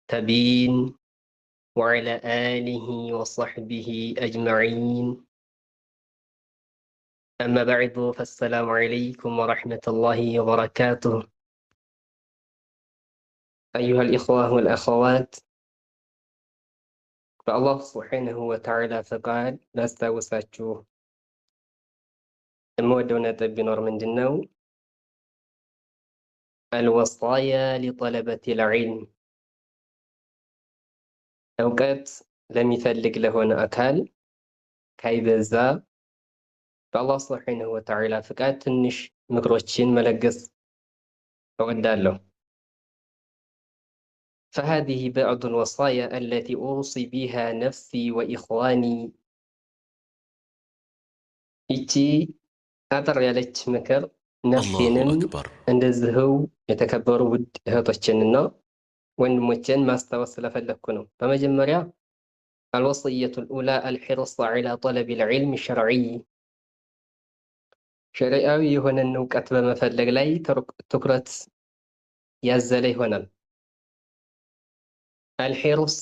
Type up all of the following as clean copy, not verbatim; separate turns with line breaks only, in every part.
تبين وعلى آله وصحبه أجمعين. أما بعد فالسلام عليكم ورحمة الله وبركاته. أيها الإخوة والأخوات، فالله سبحانه وتعالى فقال لا استوساتشو المودونة بنور من جنو الوصايا لطلبة العلم. أوقات لم يفلق لهون أكال كايبزا فالله سبحانه وتعالى فقال تنش مكروتشين ملقس أودالو. فهذه بعض الوصايا التي أوصي بها نفسي وإخواني. إتي أثر يالك مكر نفسينم እንደዚህው የተከበሩ ውድ እህቶችንና ወንድሞችን ማስታወስ ስለፈለኩ ነው። በመጀመሪያ الوصية الأولى الحرص على طلب العلم الشرعي ሸሪዓዊ የሆነን እውቀት በመፈለግ ላይ ትኩረት ያዘለ ይሆናል። الحرص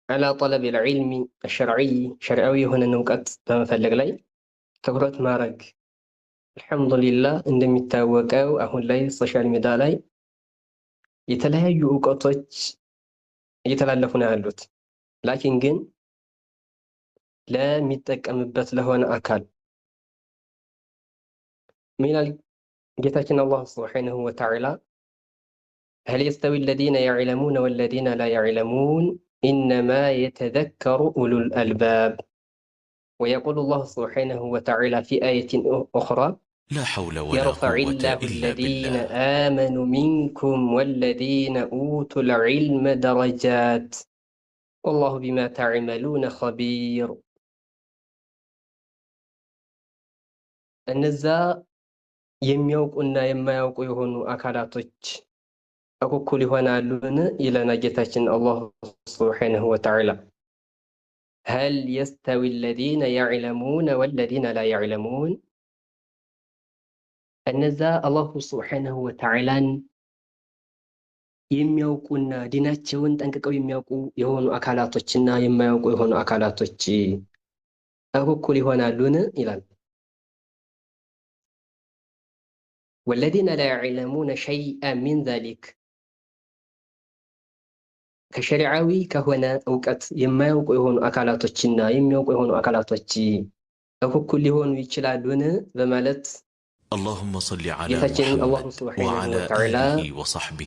على طلب العلم الشرعي شرعي የሆነን እውቀት በመፈለግ ላይ ትኩረት ማድረግ። አልሐምዱሊላህ እንደሚታወቀው አሁን ላይ ሶሻል ሚዲያ ላይ የተለያዩ እውቀቶች እየተላለፉ ነው ያሉት። ላኪን ግን ለሚጠቀምበት ለሆነ አካል ሚናል ጌታችን አላህ ሱብሓነሁ ወተዓላ هل يستوي الذين يعلمون والذين لا يعلمون إنما يتذكر أولو الألباب. ويقول الله سبحانه وتعالى في آية أخرى
لا حول ولا
يرفع
قوة
الله
إلا
الذين
بالله.
آمنوا منكم والذين أوتوا العلم درجات والله بما تعملون خبير. እነዛ የሚያውቁና የማያውቁ የሆኑ አካላቶች እኩል ይሆናሉን ይለና ጌታችን አላህ ሱብሓነሁ ወተዓላ هل يستوي الذين يعلمون والذين لا يعلمون እነዛ አላሁ ሱብሓነሁ ወተዓላን የሚያውቁና ዲናቸውን ጠንቅቀው የሚያውቁ የሆኑ አካላቶችና የማያውቁ የሆኑ አካላቶች እኩል ይሆናሉን ይላል። والذين لا يعلمون شيئا من ذلك ከሸሪዓዊ ከሆነ እውቀት የማያውቁ የሆኑ አካላቶችና የሚያውቁ የሆኑ አካላቶች እኩል ሊሆኑ ይችላሉን በማለት
اللهم صل على
ጌታችን አላሁ
محمد
ሱብሓነሁ
وعلى
ወተዓላ
آله وصحبه